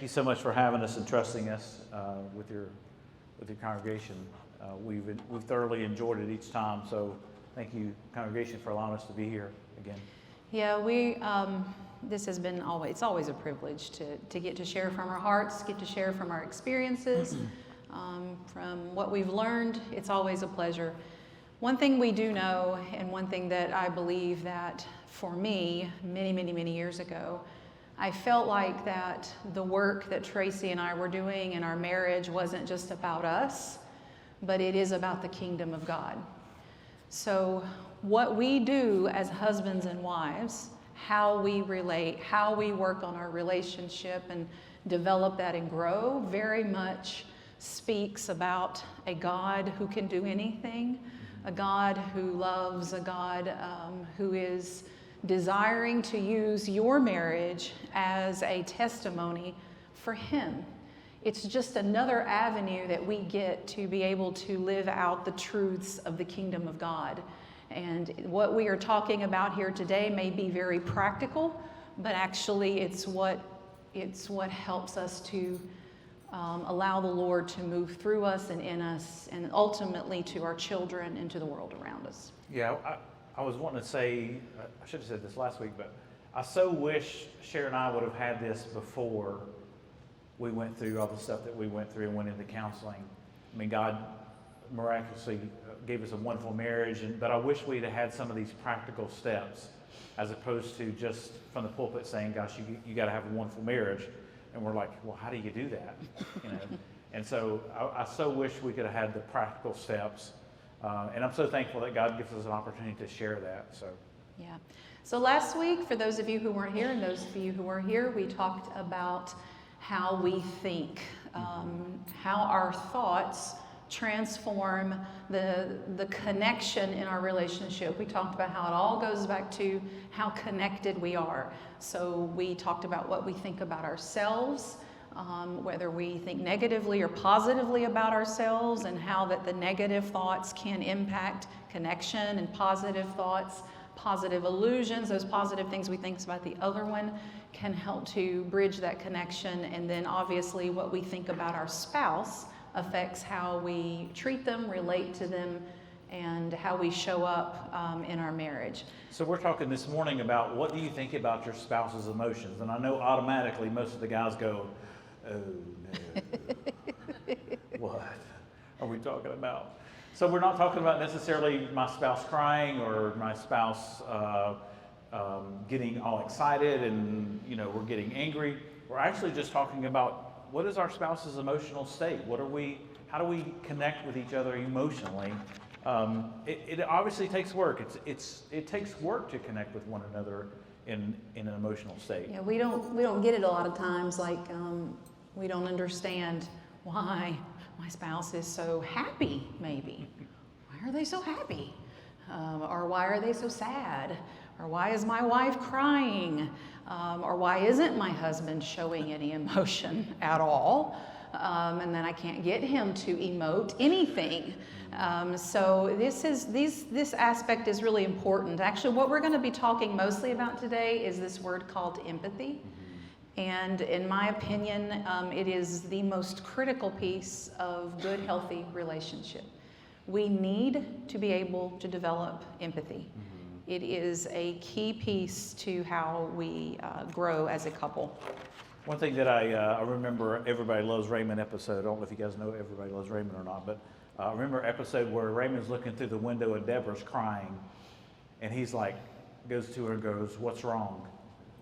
you so much for having us and trusting us with your congregation. We've thoroughly enjoyed it each time. So thank you, congregation, for allowing us to be here again. Yeah, this has been it's always a privilege to get to share from our hearts, get to share from our experiences, from what we've learned. It's always a pleasure. One thing we do know, and one thing that I believe that for me, many, many, many years ago, I felt like that the work that Tracy and I were doing in our marriage wasn't just about us, but it is about the kingdom of God. So what we do as husbands and wives, how we relate, how we work on our relationship and develop that and grow, very much speaks about a God who can do anything, a God who loves, a God who is desiring to use your marriage as a testimony for Him. It's just another avenue that we get to be able to live out the truths of the kingdom of God. And what we are talking about here today may be very practical, but actually it's what helps us to allow the Lord to move through us and in us, and ultimately to our children and to the world around us. Yeah, I was wanting to say, I should have said this last week, but I so wish Shara and I would have had this before we went through all the stuff that we went through and went into counseling. I mean, God miraculously gave us a wonderful marriage, but I wish we'd have had some of these practical steps as opposed to just from the pulpit saying, gosh, you got to have a wonderful marriage. And we're like, well, how do you do that? You know. And so I so wish we could have had the practical steps. And I'm so thankful that God gives us an opportunity to share that. So yeah. So last week, for those of you who weren't here and those of you who were here, we talked about how we think, how our thoughts transform the connection in our relationship. We talked about how it all goes back to how connected we are. So we talked about what we think about ourselves, whether we think negatively or positively about ourselves, and how that the negative thoughts can impact connection, and positive thoughts, positive illusions, those positive things we think about the other one can help to bridge that connection. And then obviously what we think about our spouse affects how we treat them, relate to them, and how we show up in our marriage. So we're talking this morning about what do you think about your spouse's emotions? And I know automatically most of the guys go, oh no, what are we talking about? So we're not talking about necessarily my spouse crying or my spouse getting all excited and we're getting angry. We're actually just talking about what is our spouse's emotional state? How do we connect with each other emotionally? It obviously takes work. It takes work to connect with one another in an emotional state. Yeah, we don't get it a lot of times. Like we don't understand why my spouse is so happy. Maybe why are they so happy, or why are they so sad, or why is my wife crying, or why isn't my husband showing any emotion at all? And then I can't get him to emote anything. So this aspect is really important. Actually, what we're going to be talking mostly about today is this word called empathy. And in my opinion, it is the most critical piece of good, healthy relationship. We need to be able to develop empathy. It is a key piece to how we grow as a couple. One thing that I remember, Everybody Loves Raymond episode, I don't know if you guys know Everybody Loves Raymond or not, but I remember an episode where Raymond's looking through the window and Deborah's crying, and he's like, goes to her and goes, what's wrong?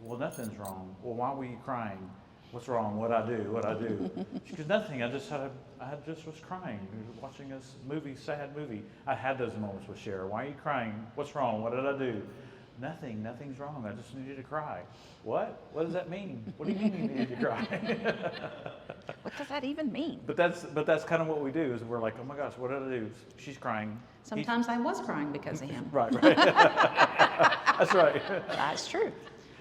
Well, nothing's wrong. Well, why were you crying? What's wrong? What'd I do? She goes, nothing. I just was crying. We were watching this movie, sad movie. I had those moments with Shara. Why are you crying? What's wrong? What did I do? Nothing's wrong. I just needed to cry. What? What does that mean? What do you mean you needed to cry? What does that even mean? But that's kind of what we do, is we're like, oh my gosh, what did I do? She's crying. Sometimes I was crying because of him. Right. That's right. That's true.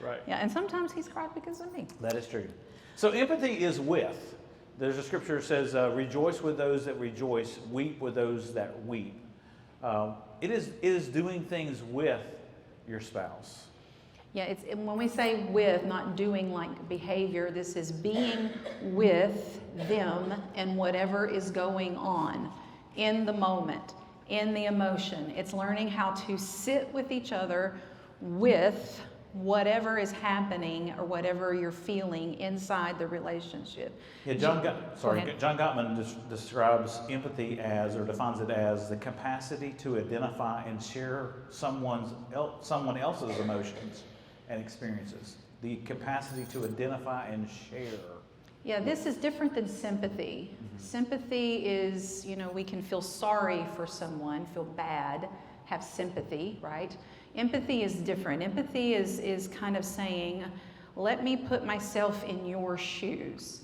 Right. Yeah, and sometimes he's cried because of me. That is true. So empathy is with. There's a scripture that says, rejoice with those that rejoice, weep with those that weep. It is doing things with your spouse. Yeah, and when we say with, not doing like behavior, this is being with them and whatever is going on in the moment, in the emotion. It's learning how to sit with each other with whatever is happening or whatever you're feeling inside the relationship. Yeah, John Gottman describes empathy as, or defines it as, the capacity to identify and share someone else's emotions and experiences. The capacity to identify and share. Yeah, this is different than sympathy. Mm-hmm. Sympathy is, we can feel sorry for someone, feel bad, have sympathy, right? Empathy is different. Empathy is kind of saying, let me put myself in your shoes.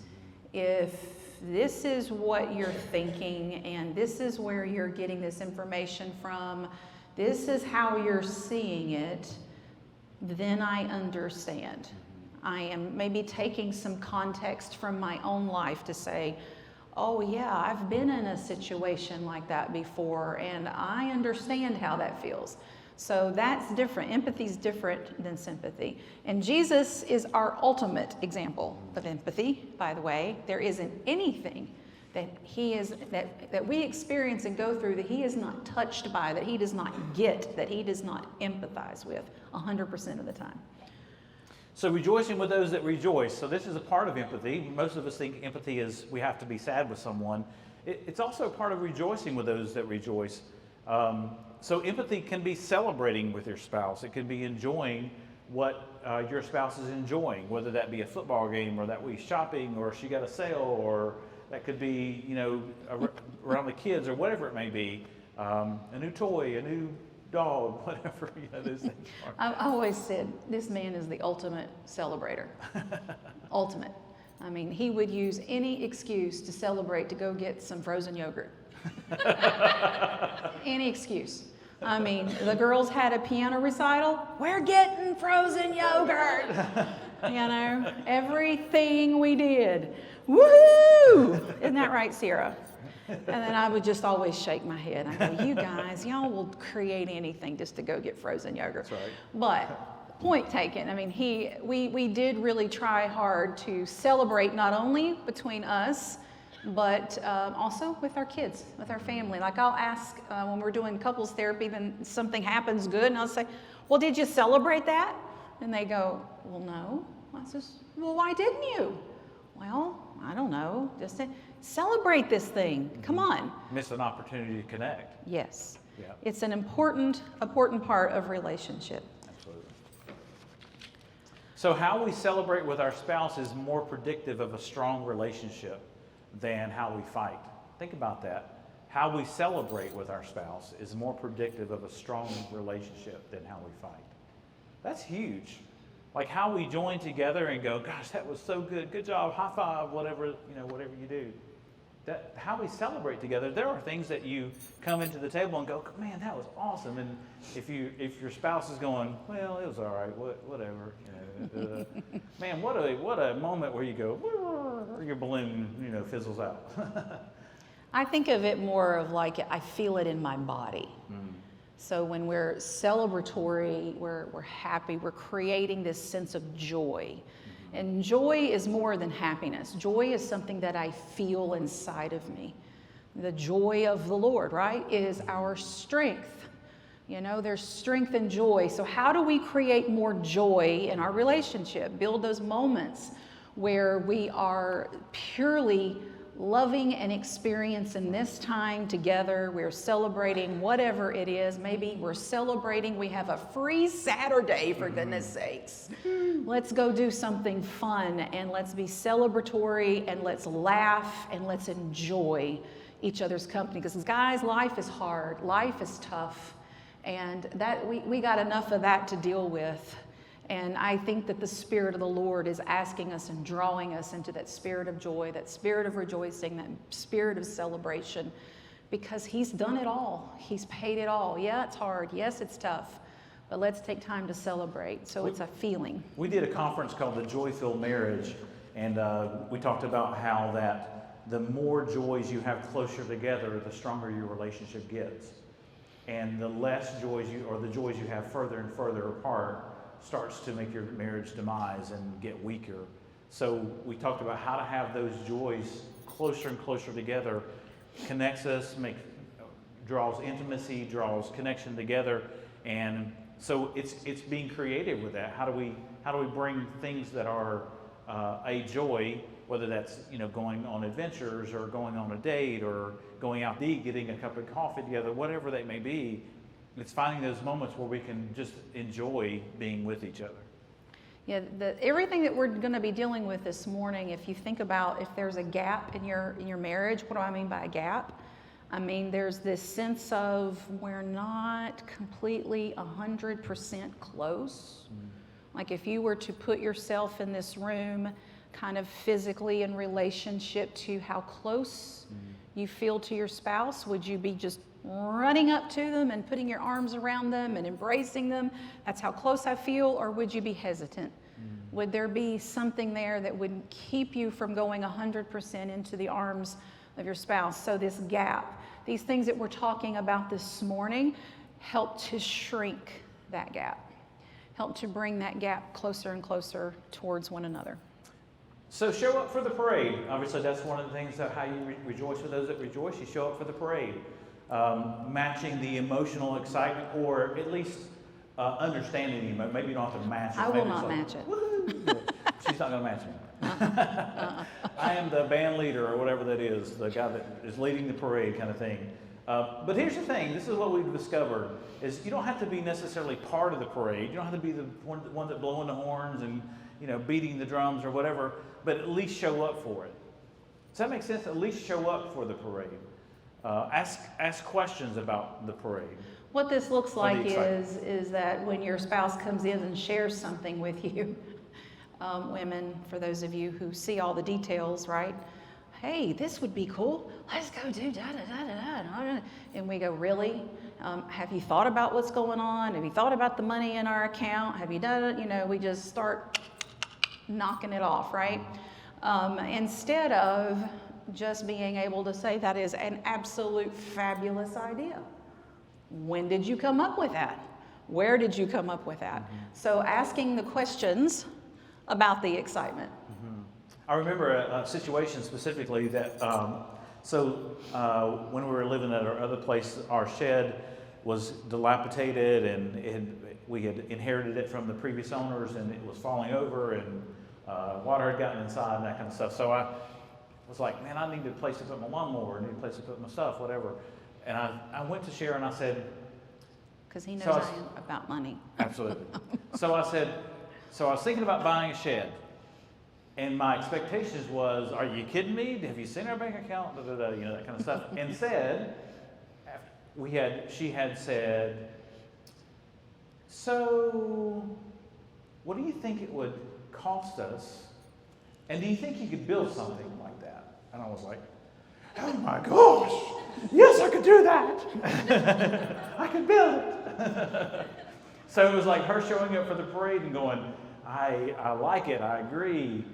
If this is what you're thinking and this is where you're getting this information from, this is how you're seeing it, then I understand. I am maybe taking some context from my own life to say, oh yeah, I've been in a situation like that before and I understand how that feels. So that's different. Empathy is different than sympathy. And Jesus is our ultimate example of empathy, by the way. There isn't anything that that we experience and go through that he is not touched by, that he does not get, that he does not empathize with 100% of the time. So rejoicing with those that rejoice. So this is a part of empathy. Most of us think empathy is we have to be sad with someone. It's also a part of rejoicing with those that rejoice. So empathy can be celebrating with your spouse. It can be enjoying what your spouse is enjoying, whether that be a football game or that we shopping or she got a sale, or that could be, around the kids or whatever it may be, a new toy, a new dog, whatever, those things are. I always said this man is the ultimate celebrator. Ultimate. I mean, he would use any excuse to celebrate, to go get some frozen yogurt. Any excuse. I mean, the girls had a piano recital. We're getting frozen yogurt. Everything we did. Woohoo! Isn't that right, Sarah? And then I would just always shake my head. I go, you guys, y'all will create anything just to go get frozen yogurt. That's right. But point taken. I mean, we did really try hard to celebrate not only between us, but also with our kids, with our family. Like I'll ask when we're doing couples therapy, then something happens good, and I'll say, well, did you celebrate that? And they go, well, no. I says, well, why didn't you? Well, I don't know. Just celebrate this thing. Come on. Miss an opportunity to connect. Yes. Yeah. It's an important part of relationship. Absolutely. So how we celebrate with our spouse is more predictive of a strong relationship than how we fight. Think about that. How we celebrate with our spouse is more predictive of a strong relationship than how we fight. That's huge. Like how we join together and go, gosh, that was so good. Good job. High five, whatever you do. That how we celebrate together. There are things that you come into the table and go, man, that was awesome. And if your spouse is going, well, it was all right, whatever. Man, what a moment where you go, your balloon, fizzles out. I think of it more of like I feel it in my body. So when we're celebratory, we're happy, we're creating this sense of joy. And joy is more than happiness. Joy is something that I feel inside of me. The joy of the Lord, right, is our strength. There's strength and joy. So how do we create more joy in our relationship? Build those moments where we are purely loving and experiencing this time together. We're celebrating whatever it is. Maybe we're celebrating we have a free Saturday, for goodness sakes. Let's go do something fun, and let's be celebratory, and let's laugh, and let's enjoy each other's company. Because guys, life is hard, life is tough, and that we got enough of that to deal with. And I think that the Spirit of the Lord is asking us and drawing us into that spirit of joy, that spirit of rejoicing, that spirit of celebration, because He's done it all. He's paid it all. Yeah, it's hard. Yes, it's tough. But let's take time to celebrate. So it's a feeling. We did a conference called the Joy-Filled Marriage, and we talked about how that the more joys you have closer together, the stronger your relationship gets. And the less joys the joys you have further and further apart, starts to make your marriage demise and get weaker. So we talked about how to have those joys closer and closer together, connects us, draws intimacy, draws connection together, and so it's being creative with that. How do we bring things that are a joy, whether that's going on adventures or going on a date or going out to eat, getting a cup of coffee together, whatever they may be. It's finding those moments where we can just enjoy being with each other. Yeah, everything that we're going to be dealing with this morning, if you think about if there's a gap in your marriage, what do I mean by a gap? I mean, there's this sense of we're not completely 100% close. Like if you were to put yourself in this room kind of physically in relationship to how close you feel to your spouse, would you be just running up to them and putting your arms around them and embracing them? That's how close I feel. Or would you be hesitant? Would there be something there that would keep you from going 100% into the arms of your spouse? So this gap, these things that we're talking about this morning, help to shrink that gap, help to bring that gap closer and closer towards one another. So show up for the parade. Obviously, that's one of the things that how you rejoice with those that rejoice. You show up for the parade, matching the emotional excitement, or at least understanding the emotion. Maybe you don't have to match it. I will not match it. She's not going to match me. I am the band leader or whatever that is, the guy that is leading the parade kind of thing. But here's the thing. This is what we've discovered, is you don't have to be necessarily part of the parade. You don't have to be the one that blowing the horns and beating the drums or whatever, but at least show up for it. Does that make sense? At least show up for the parade. Ask questions about the parade. What this looks like is that when your spouse comes in and shares something with you, women, for those of you who see all the details, right? Hey, this would be cool. Let's go do da-da-da-da-da. And we go, really? Have you thought about what's going on? Have you thought about the money in our account? Have you done it? We just start knocking it off, right? Instead of just being able to say that is an absolute fabulous idea. When did you come up with that? Where did you come up with that? So asking the questions about the excitement. I remember a situation specifically that, when we were living at our other place, our shed was dilapidated and we had inherited it from the previous owners, and it was falling over and water had gotten inside and that kind of stuff. So I was like, man, I need a place to put my lawnmower, I need a place to put my stuff, whatever. And I went to Shara and I said, because he knows I am about money. Absolutely. So I was thinking about buying a shed. And my expectations was, are you kidding me? Have you seen our bank account? That kind of stuff. And she had said, so what do you think it would cost us? And do you think you could build something like that? And I was like, oh my gosh, yes, I could do that. I could build it. So it was like her showing up for the parade and going, I like it, I agree.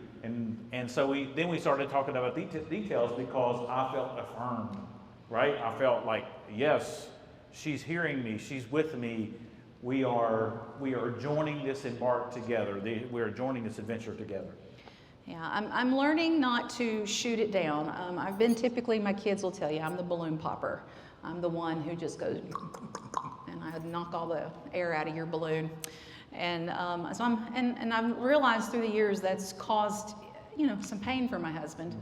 And so we started talking about details because I felt affirmed, right? I felt like, yes, she's hearing me, she's with me. We are joining this embark together. We are joining this adventure together. Yeah, I'm learning not to shoot it down. I've been typically, my kids will tell you, I'm the balloon popper. I'm the one who just goes, and I knock all the air out of your balloon. And so I've realized through the years that's caused, some pain for my husband,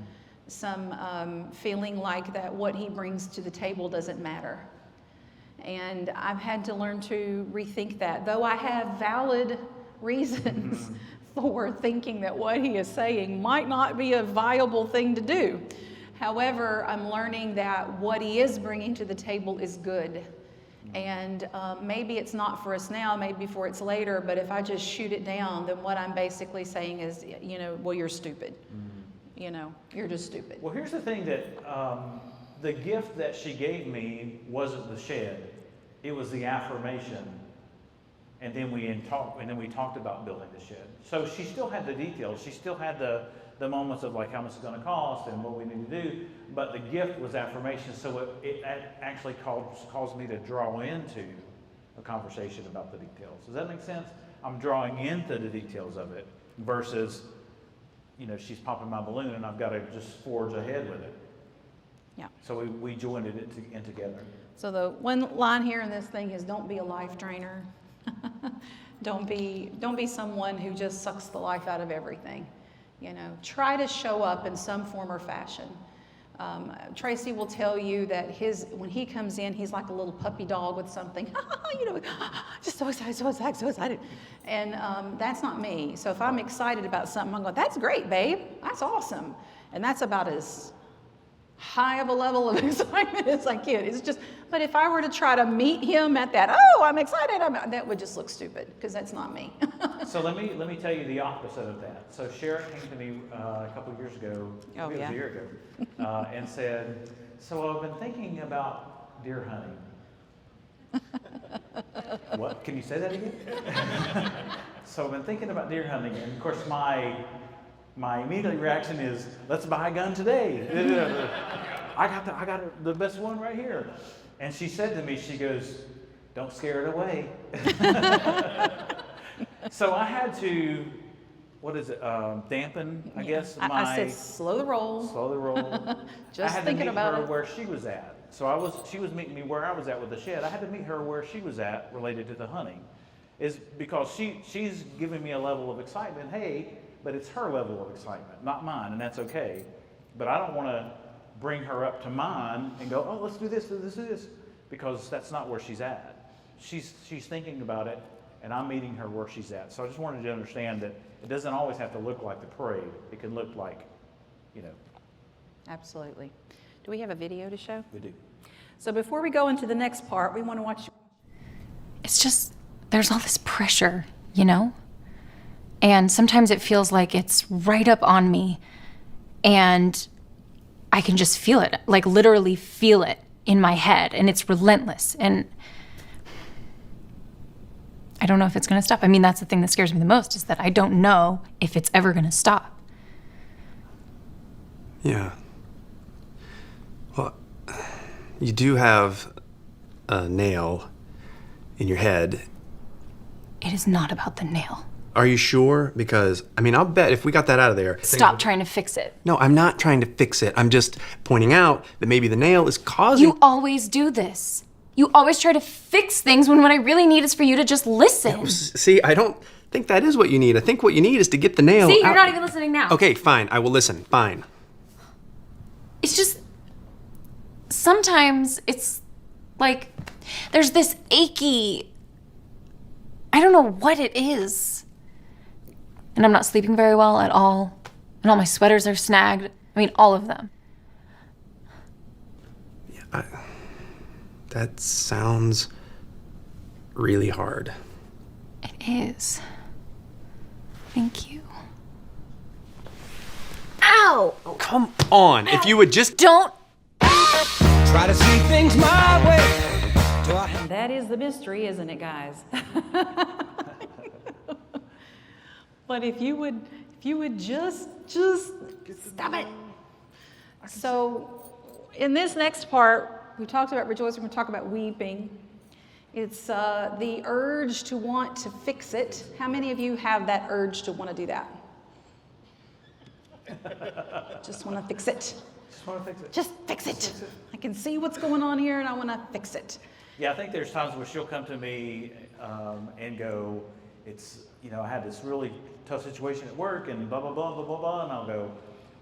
some feeling like that what he brings to the table doesn't matter. And I've had to learn to rethink that, though I have valid reasons for thinking that what he is saying might not be a viable thing to do. However, I'm learning that what he is bringing to the table is good. And maybe it's not for us now, maybe for it's later, but if I just shoot it down, then what I'm basically saying is, well, you're stupid. You're just stupid. Well, here's the thing that the gift that she gave me wasn't the shed. It was the affirmation. And then we talked about building the shed. So she still had the details. She still had the moments of like how much it's going to cost and what we need to do. But the gift was affirmation. So it actually caused me to draw into a conversation about the details. Does that make sense? I'm drawing into the details of it versus, she's popping my balloon and I've got to just forge ahead with it. Yeah. So we joined it in together. So the one line here in this thing is don't be a life drainer. Don't be someone who just sucks the life out of everything. Try to show up in some form or fashion. Tracy will tell you that when he comes in, he's like a little puppy dog with something, just so excited, so excited, so excited. And that's not me. So if I'm excited about something, I'm going, that's great, babe. That's awesome. And that's about as high of a level of excitement as I can. It's just, but if I were to try to meet him at that, I'm excited, that would just look stupid because that's not me. So let me tell you the opposite of that. So Shara came to me a couple of years ago, maybe it was a year ago, and said, so I've been thinking about deer hunting. What? Can you say that again? So I've been thinking about deer hunting, and of course my immediate reaction is, let's buy a gun today. I got the best one right here. And she said to me, she goes, don't scare it away. So I had to, dampen, I guess, I said, slow the roll. Slow the roll. Just thinking about I had to meet her it. where she was at. So she was meeting me where I was at with the shed. I had to meet her where she was at related to the hunting. Is because she's giving me a level of excitement, hey, but it's her level of excitement, not mine, and that's okay. But I don't want to bring her up to mine and go, let's do this, because that's not where she's at. She's thinking about it, and I'm meeting her where she's at. So I just wanted you to understand that it doesn't always have to look like the parade. It can look like, Absolutely. Do we have a video to show? We do. So before we go into the next part, we want to watch. It's just, there's all this pressure, And sometimes it feels like it's right up on me and I can just feel it, like literally feel it in my head, and it's relentless. And I don't know if it's going to stop. I mean, that's the thing that scares me the most, is that I don't know if it's ever going to stop. Yeah. Well, you do have a nail in your head. It is not about the nail. Are you sure? Because, I'll bet if we got that out of there... Stop trying to fix it. No, I'm not trying to fix it. I'm just pointing out that maybe the nail is causing... You always do this. You always try to fix things when what I really need is for you to just listen. See, I don't think that is what you need. I think what you need is to get the nail See, you're out. not even listening now. Okay, fine. I will listen. Fine. It's just... Sometimes it's like there's this achy... I don't know what it is. And I'm not sleeping very well at all. And all my sweaters are snagged. All of them. Yeah, that sounds really hard. It is. Thank you. Ow! Come on. If you would just... Don't... Try to see things my way. And that is the mystery, isn't it, guys? But if you would just stop it. So in this next part, we talked about rejoicing, we're going to talk about weeping. It's the urge to want to fix it. How many of you have that urge to want to do that? Just want to fix it. Just want to fix it. Just fix it. I can see what's going on here and I want to fix it. Yeah, I think there's times where she'll come to me and go, I had this really tough situation at work and blah, blah, blah, blah, blah, blah. And I'll go,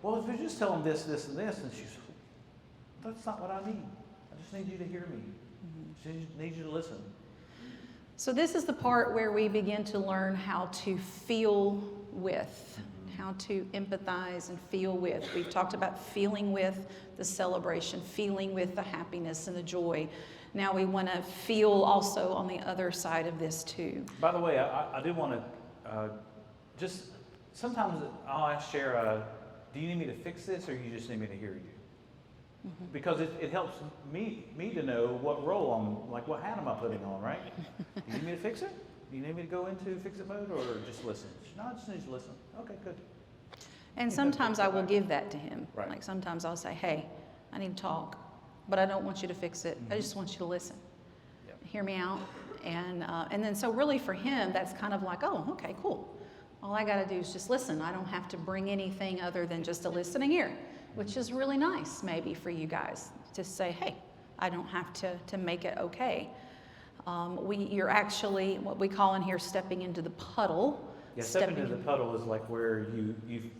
well, if you just tell them this, this, and this. And she's, that's not what I need. I just need you to hear me. I just need you to listen. So this is the part where we begin to learn how to feel with, how to empathize and feel with. We've talked about feeling with the celebration, feeling with the happiness and the joy. Now we want to feel also on the other side of this too. By the way, I do want to just, sometimes I'll ask Shara, do you need me to fix this or you just need me to hear you? Mm-hmm. Because it helps me to know what role what hat am I putting on, right? Do you need me to fix it? Do you need me to go into fix-it mode or just listen? No, I just need to listen. Okay, good. And sometimes I will give that to him. Right. Like sometimes I'll say, hey, I need to talk, but I don't want you to fix it. I just want you to listen. Yep. Hear me out And then so really for him, that's kind of like, oh, okay, cool. All I got to do is just listen. I don't have to bring anything other than just a listening ear, which is really nice maybe for you guys to say, hey, I don't have to make it okay. You're actually what we call in here stepping into the puddle. Yeah, stepping into the puddle is like where you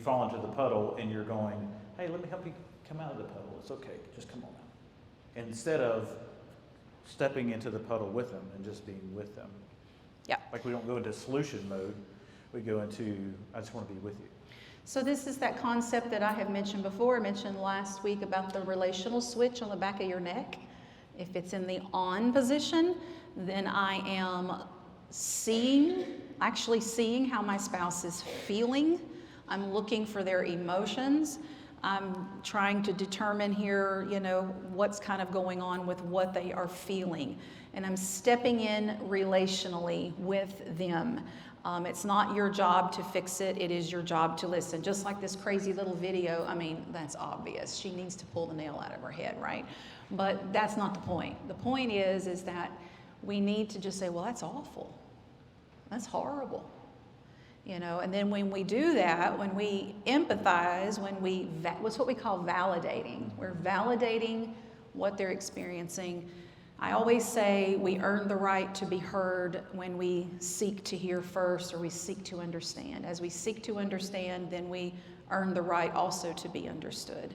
fall into the puddle and you're going, hey, let me help you come out of the puddle. It's okay, just come on out. Instead of stepping into the puddle with them and just being with them. Yeah. Like we don't go into solution mode, we go into, I just want to be with you. So this is that concept that I have mentioned before. I mentioned last week about the relational switch on the back of your neck. If it's in the on position, then I am actually seeing how my spouse is feeling. I'm looking for their emotions. I'm trying to determine here, what's kind of going on with what they are feeling. And I'm stepping in relationally with them. It's not your job to fix it. It is your job to listen. Just like this crazy little video, that's obvious. She needs to pull the nail out of her head, right? But that's not the point. The point is that we need to just say, well, that's awful. That's horrible. And then when we do that, when we empathize, what's what we call validating. We're validating what they're experiencing. I always say we earn the right to be heard when we seek to hear first, or we seek to understand. As we seek to understand, then we earn the right also to be understood.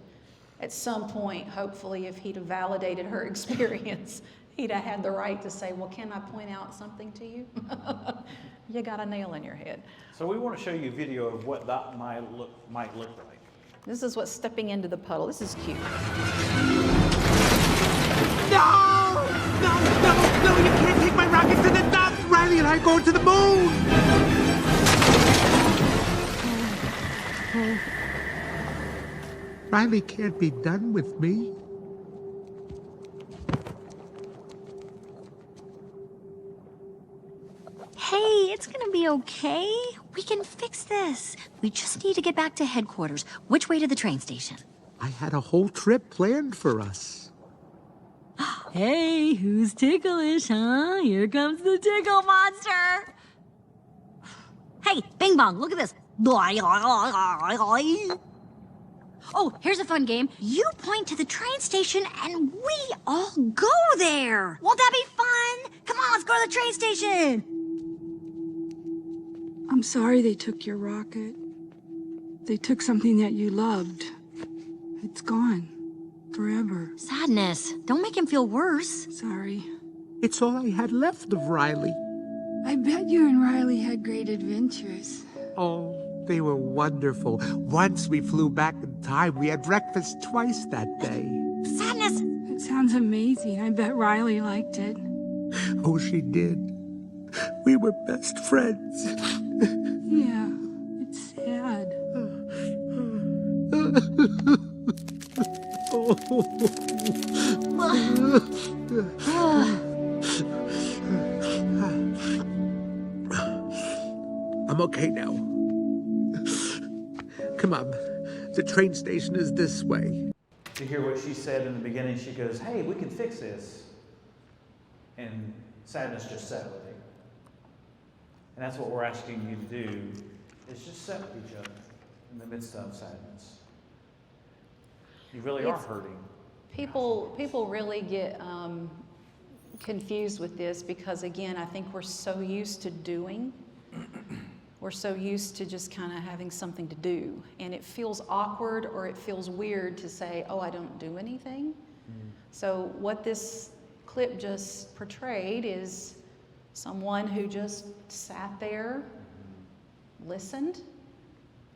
At some point, hopefully, if he'd have validated her experience, he'd have had the right to say, well, can I point out something to you? You got a nail in your head. So we want to show you a video of what that might look like. This is what stepping into the puddle. This is cute. No! No, you can't take my rocket to the top! Riley and I are going to the moon! Riley can't be done with me. Hey, it's gonna be okay. We can fix this. We just need to get back to headquarters. Which way to the train station? I had a whole trip planned for us. Hey, who's ticklish, huh? Here comes the tickle monster. Hey, Bing Bong, look at this. Oh, here's a fun game. You point to the train station and we all go there. Won't that be fun? Come on, let's go to the train station. I'm sorry they took your rocket. They took something that you loved. It's gone. Forever. Sadness. Don't make him feel worse. Sorry. It's all I had left of Riley. I bet you and Riley had great adventures. Oh, they were wonderful. Once we flew back in time. We had breakfast twice that day. Sadness. It sounds amazing. I bet Riley liked it. Oh, she did. We were best friends. Yeah, it's sad. I'm okay now. Come on. The train station is this way. To hear what she said in the beginning, she goes, hey, we can fix this. And sadness just sat with him. And that's what we're asking you to do, is just sit with each other in the midst of sadness. You really are hurting. People really get confused with this because, again, I think we're so used to doing. We're so used to just kind of having something to do. And it feels awkward or it feels weird to say, oh, I don't do anything. So what this clip just portrayed is someone who just sat there, listened,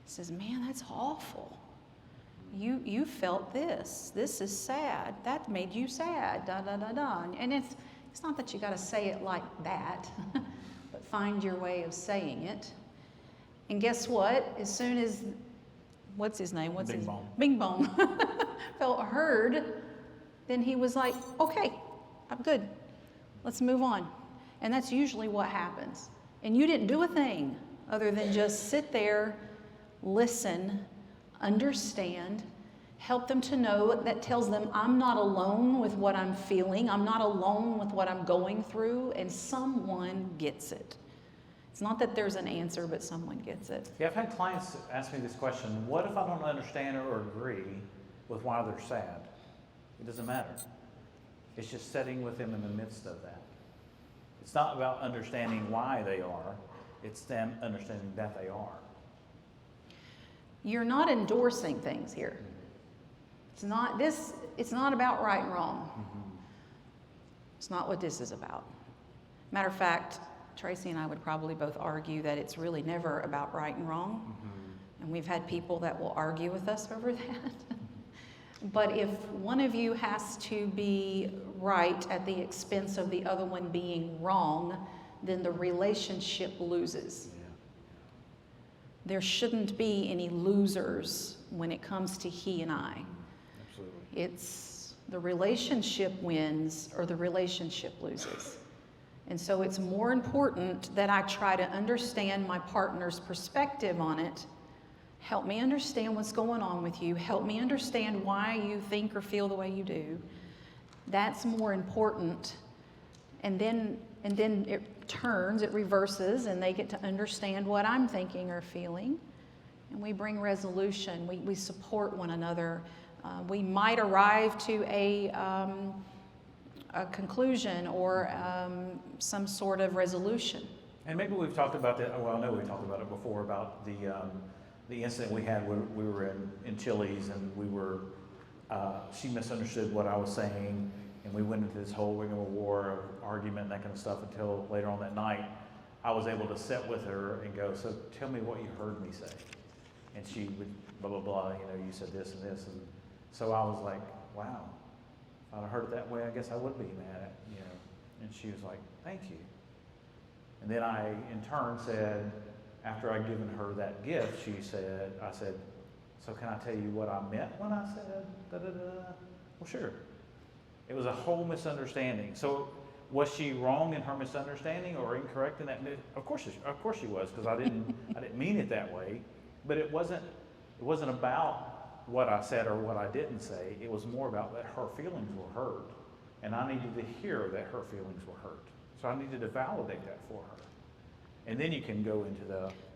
says, man, that's awful. You felt this. This is sad. That made you sad. Da da da da. And it's not that you got to say it like that, but find your way of saying it. And guess what? As soon as what's his name? Bing Bong felt heard, then he was like, okay, I'm good. Let's move on. And that's usually what happens. And you didn't do a thing other than just sit there, listen, understand, help them to know, that tells them I'm not alone with what I'm feeling, I'm not alone with what I'm going through, and someone gets it. It's not that there's an answer, but someone gets it. Yeah, I've had clients ask me this question: what if I don't understand or agree with why they're sad? It doesn't matter. It's just sitting with them in the midst of that. It's not about understanding why they are, it's them understanding that they are. You're not endorsing things here. It's not about right and wrong. It's not what this is about. Matter of fact, Tracy and I would probably both argue that it's really never about right and wrong. And we've had people that will argue with us over that. But if one of you has to be right at the expense of the other one being wrong, then the relationship loses. There shouldn't be any losers when it comes to he and I. Absolutely. It's the relationship wins or the relationship loses. And so it's more important that I try to understand my partner's perspective on it. Help me understand what's going on with you. Help me understand why you think or feel the way you do. That's more important. And then it turns, it reverses, and they get to understand what I'm thinking or feeling. And we bring resolution. We support one another. We might arrive to a conclusion or some sort of resolution. And maybe we've talked about that. Well, I know we talked about it before about the incident we had when we were in Chili's, and she misunderstood what I was saying, and we went into this whole ring of a war argument and that kind of stuff until later on that night. I was able to sit with her and go, so tell me what you heard me say. And she would blah, blah, blah, you said this and this. And so I was like, wow, if I'd heard it that way, I guess I would be mad at, And she was like, thank you. And then I, in turn, said, after I'd given her that gift, I said, so can I tell you what I meant when I said da-da-da? Well, sure. It was a whole misunderstanding. So was she wrong in her misunderstanding or incorrect in that? Of course she was, because I didn't mean it that way. But it wasn't about what I said or what I didn't say. It was more about that her feelings were hurt, and I needed to hear that her feelings were hurt. So I needed to validate that for her. And then you can go into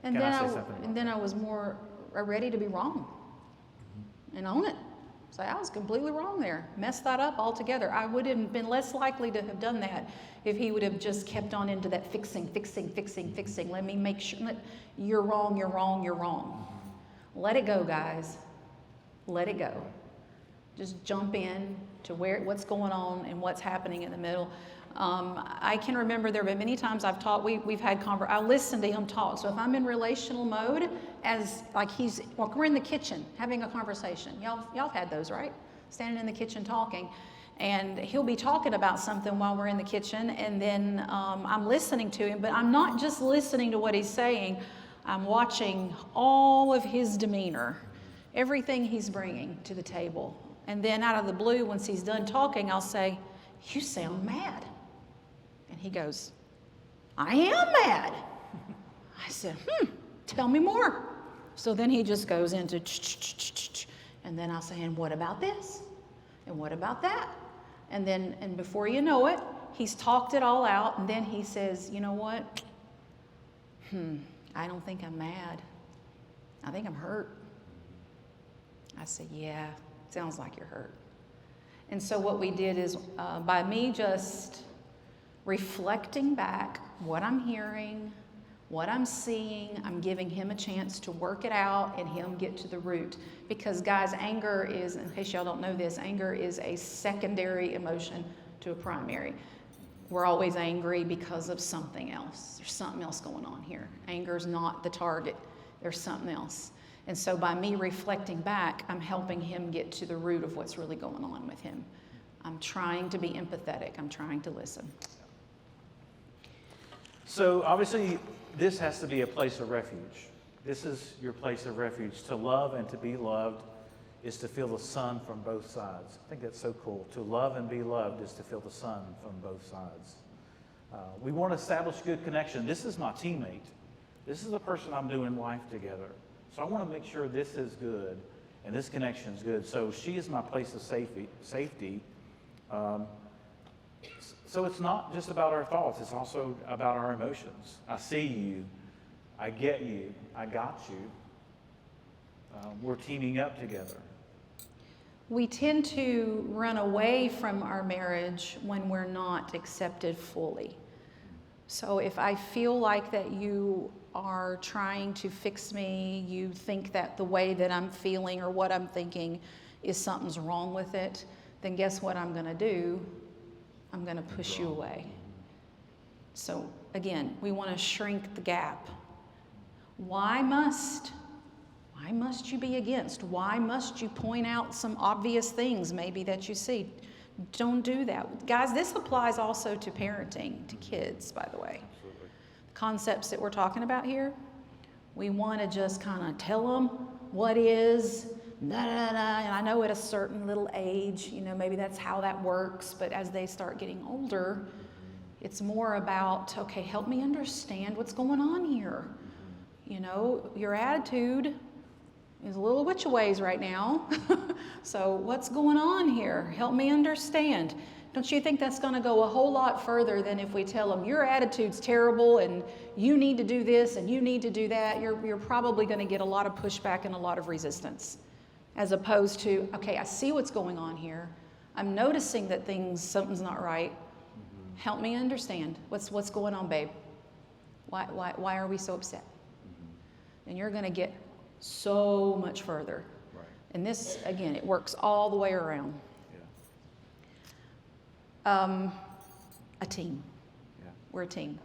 then I was more ready to be wrong and own it. Say, I was completely wrong there. Messed that up altogether. I would have been less likely to have done that if he would have just kept on into that fixing. Let me make sure that you're wrong. Let it go, guys. Let it go. Just jump in to what's going on and what's happening in the middle. I can remember there have been many times I've taught, we've had I listen to him talk. So if I'm in relational mode, we're in the kitchen having a conversation. Y'all have had those, right? Standing in the kitchen talking. And he'll be talking about something while we're in the kitchen, and then I'm listening to him, but I'm not just listening to what he's saying. I'm watching all of his demeanor, everything he's bringing to the table. And then out of the blue, once he's done talking, I'll say, you sound mad. And he goes, I am mad. I said, tell me more. So then he just goes into and then I'll say, and what about this? And what about that? And before you know it, he's talked it all out, and then he says, you know what? I don't think I'm mad. I think I'm hurt. I said, yeah, sounds like you're hurt. And so what we did is, by me just reflecting back what I'm hearing, what I'm seeing, I'm giving him a chance to work it out and him get to the root. Because guys, anger is, in case y'all don't know this, anger is a secondary emotion to a primary. We're always angry because of something else. There's something else going on here. Anger's not the target. There's something else. And so by me reflecting back, I'm helping him get to the root of what's really going on with him. I'm trying to be empathetic. I'm trying to listen. So obviously, this has to be a place of refuge. This is your place of refuge. To love and to be loved is to feel the sun from both sides. I think that's so cool. To love and be loved is to feel the sun from both sides. We want to establish good connection. This is my teammate. This is the person I'm doing life together. So I want to make sure this is good. and this connection is good. So she is my place of safety. So it's not just about our thoughts, it's also about our emotions. I see you, I get you, I got you. We're teaming up together. We tend to run away from our marriage when we're not accepted fully. So if I feel like that you are trying to fix me, you think that the way that I'm feeling or what I'm thinking is something's wrong with it, then guess what I'm going to do? I'm going to push you away. So again, we want to shrink the gap. Why must you be against? Why must you point out some obvious things maybe that you see? Don't do that. Guys, this applies also to parenting, to kids, by the way. Absolutely. The concepts that we're talking about here, we want to just kind of tell them what is, and I know at a certain little age, maybe that's how that works, but as they start getting older, it's more about, okay, help me understand what's going on here. Your attitude is a little witch ways right now. So what's going on here? Help me understand. Don't you think that's going to go a whole lot further than if we tell them your attitude's terrible and you need to do this and you need to do that? You're probably going to get a lot of pushback and a lot of resistance, as opposed to, okay, I see what's going on here. I'm noticing that something's not right. Help me understand. What's going on, babe? Why are we so upset? And you're going to get so much further. Right. And this, again, it works all the way around. Yeah. A team. Yeah. We're a team.